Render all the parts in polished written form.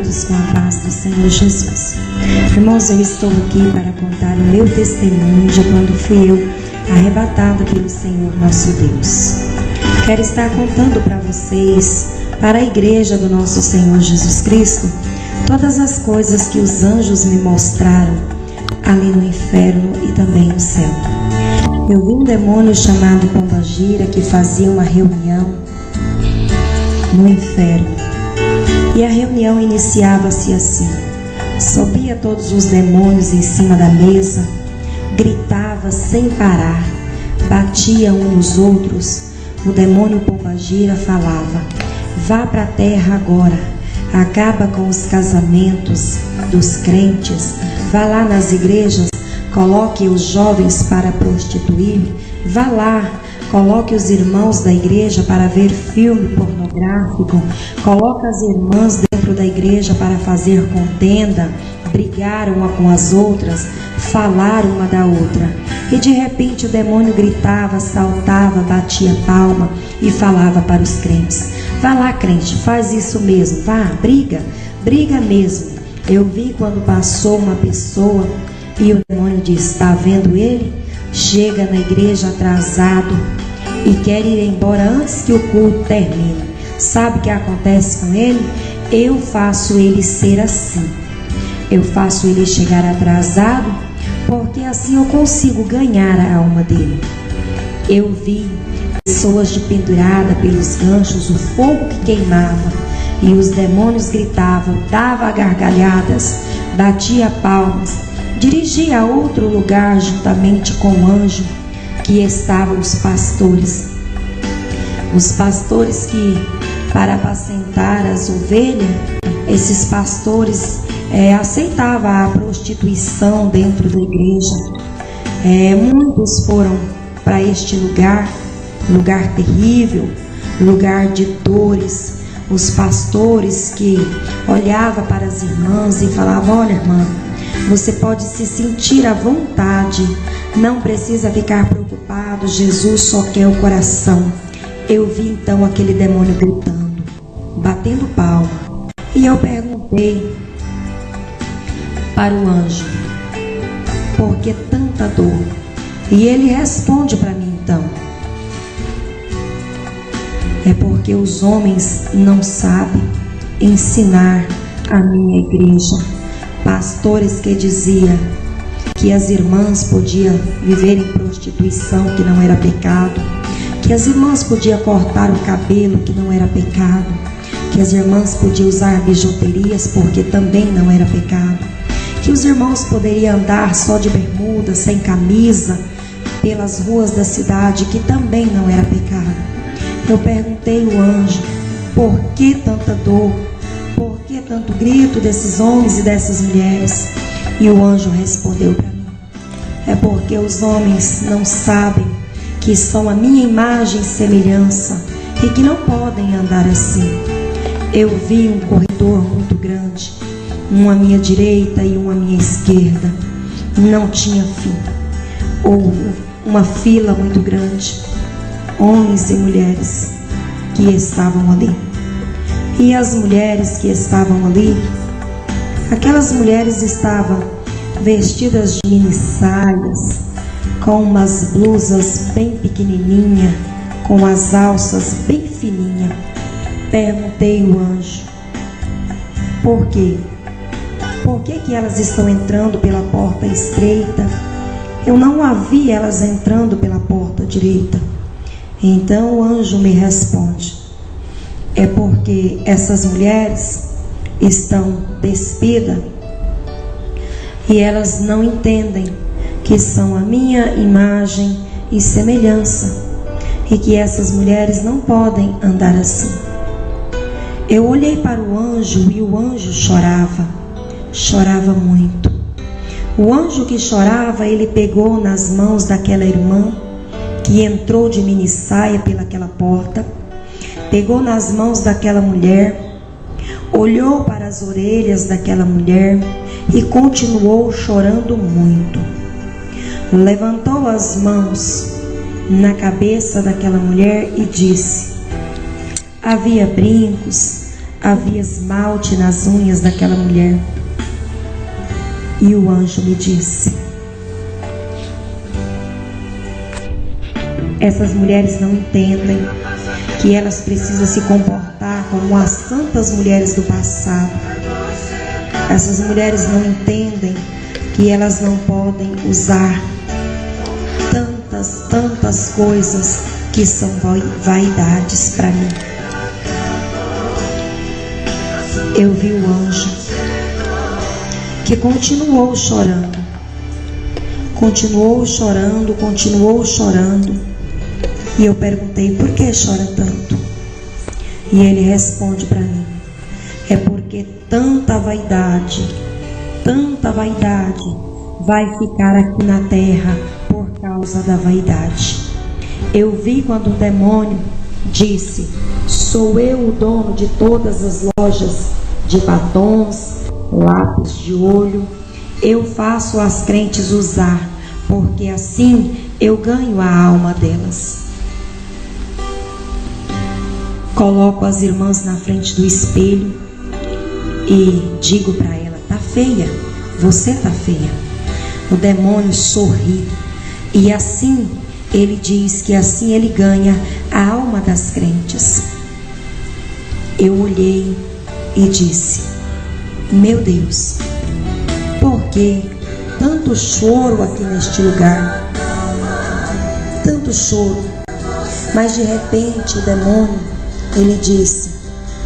todos com a paz do Senhor Jesus. Irmãos, eu estou aqui para contar o meu testemunho de quando fui eu arrebatado pelo Senhor nosso Deus. Quero estar contando para vocês, para a igreja do nosso Senhor Jesus Cristo, todas as coisas que os anjos me mostraram ali no inferno e também no céu. Eu vi um demônio chamado Pombagira que fazia uma reunião no inferno. E a reunião iniciava-se assim: subia todos os demônios em cima da mesa, gritava sem parar, batia um nos outros. O demônio Pombagira falava: vá para a terra agora, acaba com os casamentos dos crentes, vá lá nas igrejas, coloque os jovens para prostituir, vá lá, coloque os irmãos da igreja para ver filme pornográfico, coloque as irmãs dentro da igreja para fazer contenda, brigar uma com as outras, falar uma da outra. E de repente o demônio gritava, saltava, batia palma e falava para os crentes: vá lá, crente, faz isso mesmo, vá, briga mesmo. Eu vi quando passou uma pessoa e o demônio disse: está vendo ele? Chega na igreja atrasado e quer ir embora antes que o culto termine. Sabe o que acontece com ele? Eu faço ele ser assim. Eu faço ele chegar atrasado, porque assim eu consigo ganhar a alma dele. Eu vi pessoas de pendurada pelos ganchos, o fogo que queimava, e os demônios gritavam, dava gargalhadas, batia palmas, dirigia a outro lugar juntamente com o anjo que estavam os pastores. Os pastores que, para apacentar as ovelhas, esses pastores aceitavam a prostituição dentro da igreja. Muitos foram para este lugar terrível, lugar de dores. Os pastores que olhavam para as irmãs e falavam: olha, irmã, você pode se sentir à vontade, não precisa ficar preocupado, Jesus só quer o coração. Eu vi então aquele demônio gritando, batendo palma, e eu perguntei para o anjo: por que tanta dor? E ele responde para mim então: é porque os homens não sabem ensinar a minha igreja. Pastores que diziam que as irmãs podiam viver em prostituição, que não era pecado, que as irmãs podiam cortar o cabelo, que não era pecado, que as irmãs podiam usar bijuterias, porque também não era pecado, que os irmãos poderiam andar só de bermuda, sem camisa, pelas ruas da cidade, que também não era pecado. Eu perguntei ao anjo: por que tanta dor? Por que tanto grito desses homens e dessas mulheres? E o anjo respondeu para mim: é porque os homens não sabem que são a minha imagem e semelhança e que não podem andar assim. Eu vi um corredor muito grande, um à minha direita e um à minha esquerda, não tinha fim. Houve uma fila muito grande, homens e mulheres que estavam ali. E as mulheres que estavam ali, aquelas mulheres estavam vestidas de mini saias, com umas blusas bem pequenininhas, com as alças bem fininhas. Perguntei ao anjo: por quê? Por que elas estão entrando pela porta estreita? Eu não a vi elas entrando pela porta direita. Então o anjo me responde: é porque essas mulheres estão despidas e elas não entendem que são a minha imagem e semelhança, e que essas mulheres não podem andar assim. Eu olhei para o anjo e o anjo chorava muito. O anjo que chorava, ele pegou nas mãos daquela irmã que entrou de mini saia pelaquela porta, pegou nas mãos daquela mulher, olhou para as orelhas daquela mulher e continuou chorando muito. Levantou as mãos na cabeça daquela mulher e disse: havia brincos, havia esmalte nas unhas daquela mulher. E o anjo me disse: essas mulheres não entendem que elas precisam se comportar como as santas mulheres do passado. Essas mulheres não entendem que elas não podem usar tantas coisas que são vaidades para mim. Eu vi o anjo que continuou chorando, e eu perguntei: por que chora tanto? E ele responde para mim: é porque tanta vaidade vai ficar aqui na terra por causa da vaidade. Eu vi quando o demônio disse: sou eu o dono de todas as lojas de batons, lápis de olho. Eu faço as crentes usar, porque assim eu ganho a alma delas. Coloco as irmãs na frente do espelho e digo para ela: tá feia, você tá feia. O demônio sorri e assim ele diz que assim ele ganha a alma das crentes. Eu olhei e disse: meu Deus, por que tanto choro aqui neste lugar? Tanto choro. Mas de repente o demônio, ele disse: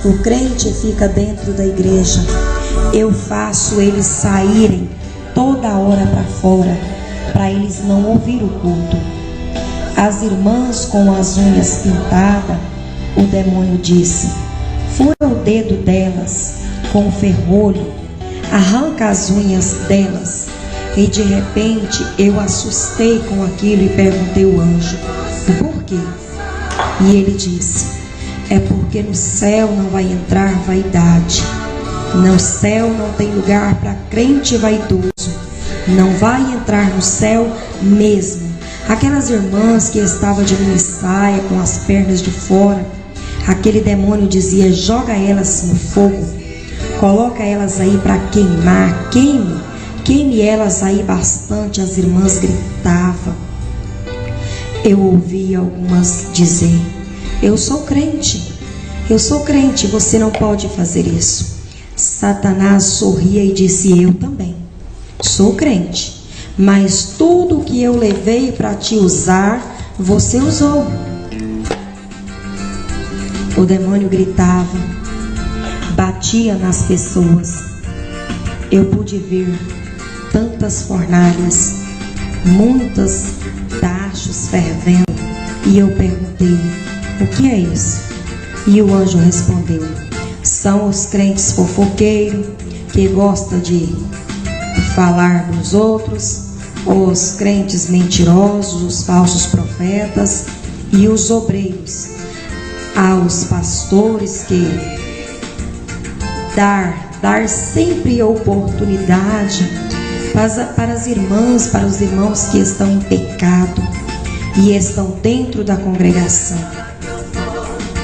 o crente fica dentro da igreja, eu faço eles saírem toda hora para fora, para eles não ouvir o culto. As irmãs com as unhas pintadas, o demônio disse: fura o dedo delas com o ferrolho, arranca as unhas delas. E de repente eu assustei com aquilo e perguntei ao anjo: por quê? E ele disse: é porque no céu não vai entrar vaidade. No céu não tem lugar para crente vaidoso. Não vai entrar no céu mesmo. Aquelas irmãs que estavam de mini saia, com as pernas de fora, aquele demônio dizia: joga elas no fogo, coloca elas aí para queimar, queime elas aí bastante. As irmãs gritavam. Eu ouvi algumas dizer: eu sou crente, você não pode fazer isso. Satanás sorria e disse: eu também sou crente, mas tudo que eu levei para te usar, você usou. O demônio gritava, batia nas pessoas. Eu pude ver tantas fornalhas, muitos tachos fervendo, e eu perguntei: o que é isso? E o anjo respondeu: são os crentes fofoqueiros que gostam de falar dos outros, os crentes mentirosos, os falsos profetas e os obreiros, aos pastores que dar sempre oportunidade para as irmãs, para os irmãos que estão em pecado e estão dentro da congregação.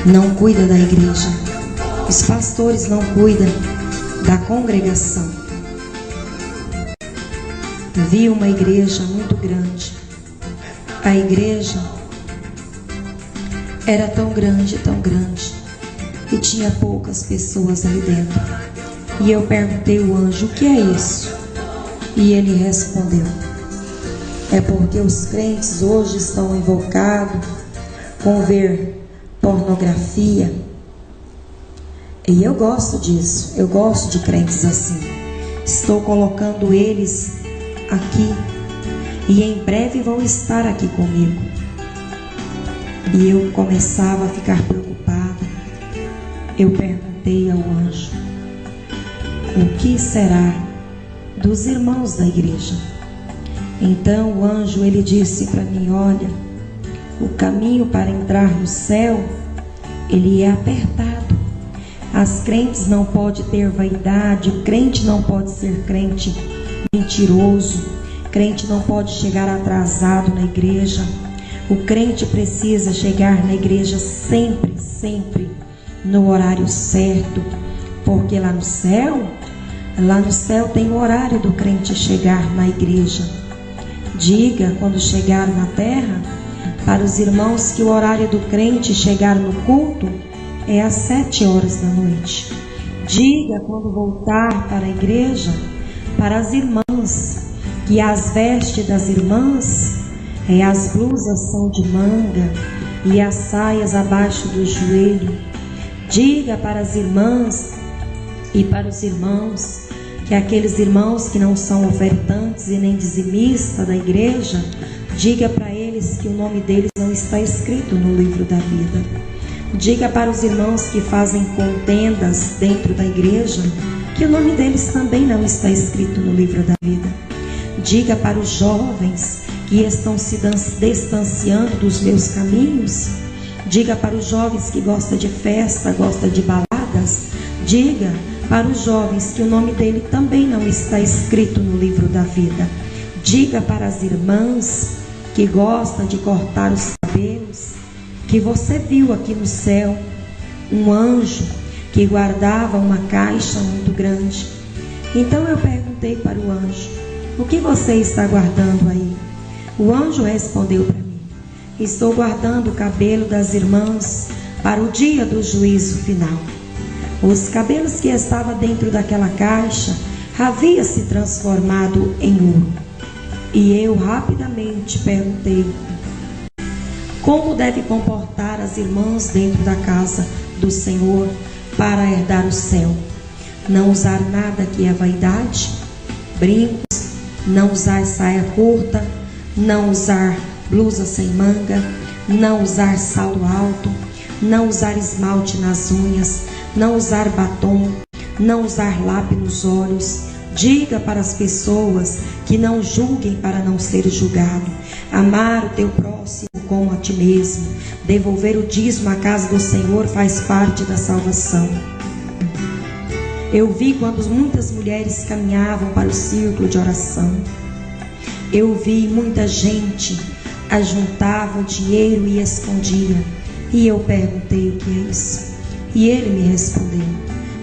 Não cuida da igreja. Os pastores não cuidam da congregação. Vi uma igreja muito grande. A igreja era tão grande, e tinha poucas pessoas ali dentro. E eu perguntei ao anjo: o que é isso? E ele respondeu: é porque os crentes hoje estão invocados com ver pornografia. E eu gosto disso, eu gosto de crentes assim. Estou colocando eles aqui e em breve vão estar aqui comigo. E eu começava a ficar preocupada. Eu perguntei ao anjo: o que será dos irmãos da igreja? Então o anjo, ele disse para mim: olha, o caminho para entrar no céu, ele é apertado. As crentes não podem ter vaidade, o crente não pode ser crente mentiroso, crente não pode chegar atrasado na igreja. O crente precisa chegar na igreja sempre no horário certo, porque lá no céu tem o horário do crente chegar na igreja. Diga, quando chegar na terra, para os irmãos que o horário do crente chegar no culto é às 7 horas da noite. Diga, quando voltar para a igreja, para as irmãs, que as vestes das irmãs, as blusas são de manga e as saias abaixo do joelho. Diga para as irmãs e para os irmãos, que aqueles irmãos que não são ofertantes e nem dizimistas da igreja, diga para eles que o nome deles não está escrito no livro da vida. Diga para os irmãos que fazem contendas dentro da igreja, que o nome deles também não está escrito no livro da vida. Diga para os jovens que estão se distanciando dos meus caminhos. Diga para os jovens que gostam de festa, gostam de baladas. Diga para os jovens que o nome dele também não está escrito no livro da vida. Diga para as irmãs que gostam de cortar os cabelos, que você viu aqui no céu um anjo que guardava uma caixa muito grande. Então eu perguntei para o anjo: o que você está guardando aí? O anjo respondeu para mim: estou guardando o cabelo das irmãs para o dia do juízo final. Os cabelos que estavam dentro daquela caixa haviam se transformado em ouro. E eu rapidamente perguntei: como deve comportar as irmãs dentro da casa do Senhor para herdar o céu? Não usar nada que é vaidade, brincos, não usar saia curta, não usar blusa sem manga, não usar salto alto, não usar esmalte nas unhas, não usar batom, não usar lápis nos olhos. Diga para as pessoas que não julguem para não ser julgado. Amar o teu próximo como a ti mesmo. Devolver o dízimo à casa do Senhor faz parte da salvação. Eu vi quando muitas mulheres caminhavam para o círculo de oração. Eu vi muita gente ajuntava o dinheiro e escondia. E eu perguntei: o que é isso? E ele me respondeu: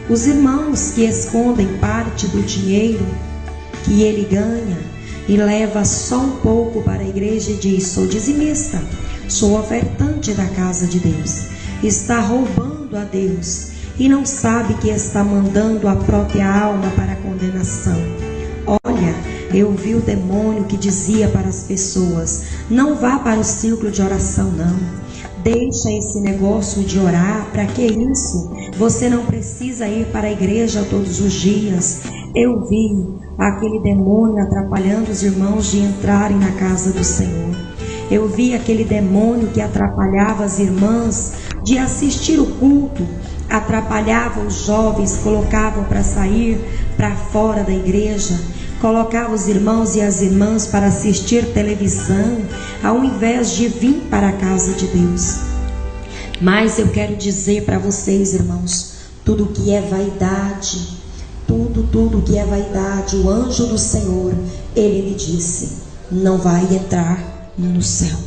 os irmãos que escondem parte do dinheiro que ele ganha e leva só um pouco para a igreja e diz: sou dizimista, sou ofertante da casa de Deus, está roubando a Deus e não sabe que está mandando a própria alma para a condenação. Olha, eu vi o demônio que dizia para as pessoas: não vá para o círculo de oração não. Deixa esse negócio de orar, para que isso? Você não precisa ir para a igreja todos os dias. Eu vi aquele demônio atrapalhando os irmãos de entrarem na casa do Senhor. Eu vi aquele demônio que atrapalhava as irmãs de assistir o culto, atrapalhava os jovens, colocavam para sair para fora da igreja, colocava os irmãos e as irmãs para assistir televisão, ao invés de vir para a casa de Deus. Mas eu quero dizer para vocês, irmãos, tudo que é vaidade, tudo que é vaidade, o anjo do Senhor, ele me disse: não vai entrar no céu.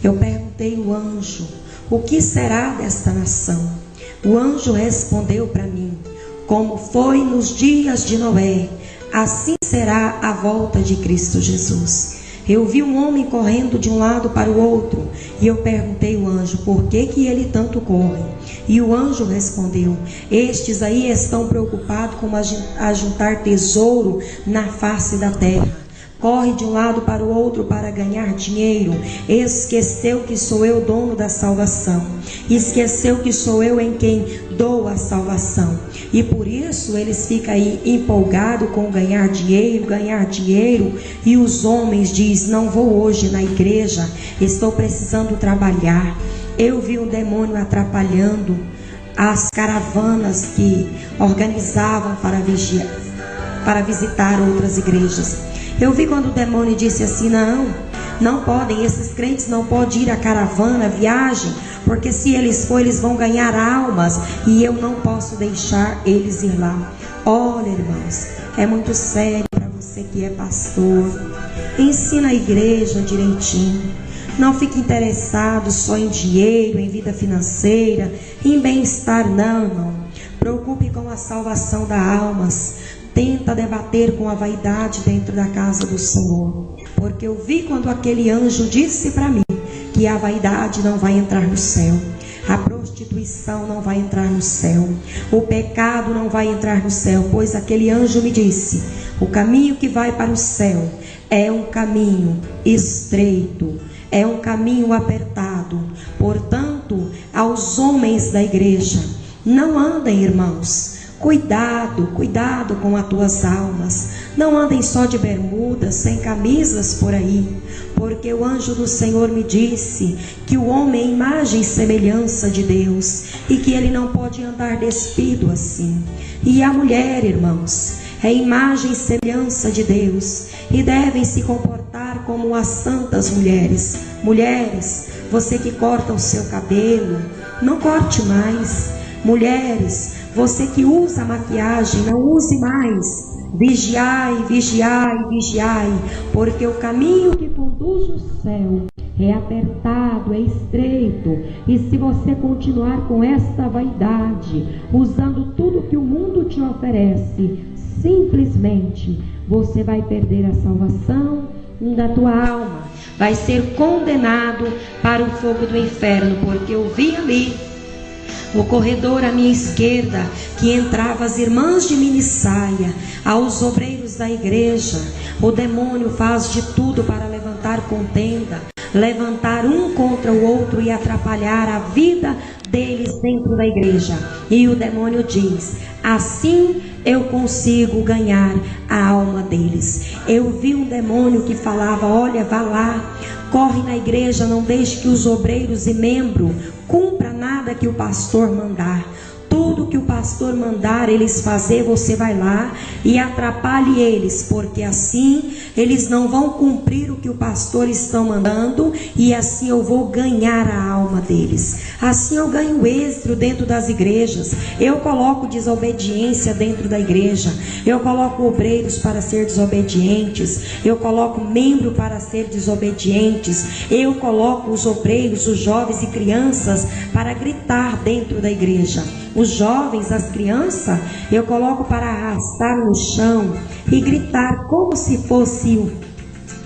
Eu perguntei ao anjo: o que será desta nação? O anjo respondeu para mim: como foi nos dias de Noé, assim será a volta de Cristo Jesus. Eu vi um homem correndo de um lado para o outro, e eu perguntei ao anjo: por que ele tanto corre? E o anjo respondeu: estes aí estão preocupados com ajuntar tesouro na face da terra. Corre de um lado para o outro para ganhar dinheiro. Esqueceu que sou eu dono da salvação. Esqueceu que sou eu em quem dou a salvação. E por isso eles ficam aí empolgados com ganhar dinheiro. E os homens dizem: não vou hoje na igreja, estou precisando trabalhar. Eu vi um demônio atrapalhando as caravanas que organizavam para visitar outras igrejas. Eu vi quando o demônio disse assim: não podem, esses crentes não podem ir à caravana, viagem, porque se eles forem, eles vão ganhar almas, e eu não posso deixar eles ir lá. Olha, irmãos, é muito sério para você que é pastor. Ensina a igreja direitinho. Não fique interessado só em dinheiro, em vida financeira, em bem-estar, não, irmão. Preocupe com a salvação das almas. Tenta debater com a vaidade dentro da casa do Senhor. Porque eu vi quando aquele anjo disse para mim que a vaidade não vai entrar no céu. A prostituição não vai entrar no céu. O pecado não vai entrar no céu. Pois aquele anjo me disse: o caminho que vai para o céu é um caminho estreito, é um caminho apertado. Portanto, aos homens da igreja, não andem, irmãos. Cuidado com as tuas almas. Não andem só de bermudas, sem camisas por aí. Porque o anjo do Senhor me disse que o homem é imagem e semelhança de Deus, e que ele não pode andar despido assim. E a mulher, irmãos, é imagem e semelhança de Deus, e devem se comportar como as santas mulheres. Mulheres, você que corta o seu cabelo, não corte mais. Mulheres, você que usa maquiagem, não use mais. Vigiai, vigiai, vigiai, porque o caminho que conduz ao céu é apertado, é estreito. E se você continuar com esta vaidade, usando tudo que o mundo te oferece, simplesmente você vai perder a salvação da tua alma. Vai ser condenado para o fogo do inferno, porque eu vi ali no corredor à minha esquerda que entrava as irmãs de minissaia, aos obreiros da igreja. O demônio faz de tudo para levantar contenda, levantar um contra o outro e atrapalhar a vida deles dentro da igreja. E o demônio diz: assim eu consigo ganhar a alma deles. Eu vi um demônio que falava: olha, vá lá, corre na igreja, não deixe que os obreiros e membros cumpra nada que o pastor mandar. Tudo que o pastor mandar eles fazer, você vai lá e atrapalhe eles, porque assim eles não vão cumprir o que o pastor está mandando, e assim eu vou ganhar a alma deles. Assim eu ganho êxito dentro das igrejas. Eu coloco desobediência dentro da igreja. Eu coloco obreiros para ser desobedientes. Eu coloco membro para ser desobedientes. Eu coloco os obreiros, os jovens e crianças para gritar dentro da igreja. Os jovens, as crianças, eu coloco para arrastar no chão e gritar como se fosse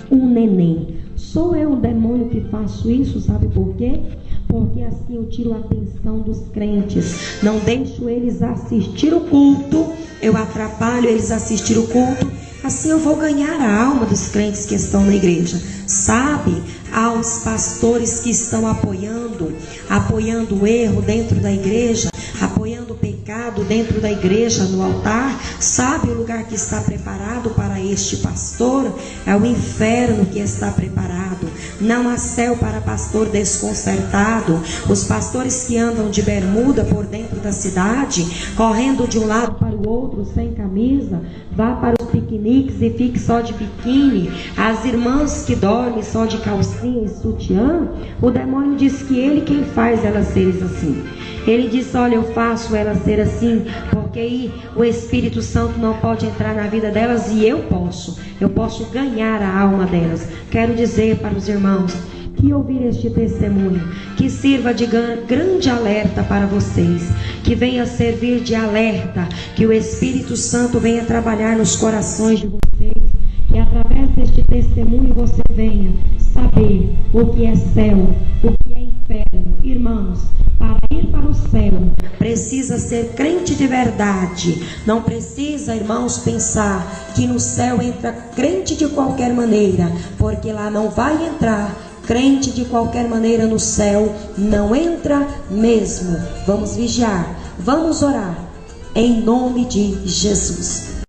um neném. Sou eu um demônio que faço isso, sabe por quê? Porque assim eu tiro a atenção dos crentes. Não deixo eles assistir o culto, eu atrapalho eles assistir o culto. Assim eu vou ganhar a alma dos crentes que estão na igreja. Sabe, aos pastores que estão apoiando o erro dentro da igreja, apoiando o pecado dentro da igreja, no altar. Sabe o lugar que está preparado para este pastor? É o inferno que está preparado. Não há céu para pastor desconcertado. Os pastores que andam de bermuda por dentro da cidade, correndo de um lado para o outro sem camisa, vá para os piqueniques e fique só de biquíni. As irmãs que dormem só de calcinha e sutiã, o demônio diz que ele quem faz elas serem assim. Ele diz: olha, eu faço elas ser assim, porque aí o Espírito Santo não pode entrar na vida delas, e eu posso ganhar a alma delas. Quero dizer para os irmãos que ouvir este testemunho, que sirva de grande alerta para vocês, que venha servir de alerta, que o Espírito Santo venha trabalhar nos corações de vocês, que através deste testemunho você venha saber o que é céu, o que é inferno. Irmãos, para ir para o céu precisa ser crente de verdade. Não precisa, irmãos, pensar que no céu entra crente de qualquer maneira, porque lá não vai entrar crente de qualquer maneira. No céu não entra mesmo. Vamos vigiar, vamos orar em nome de Jesus.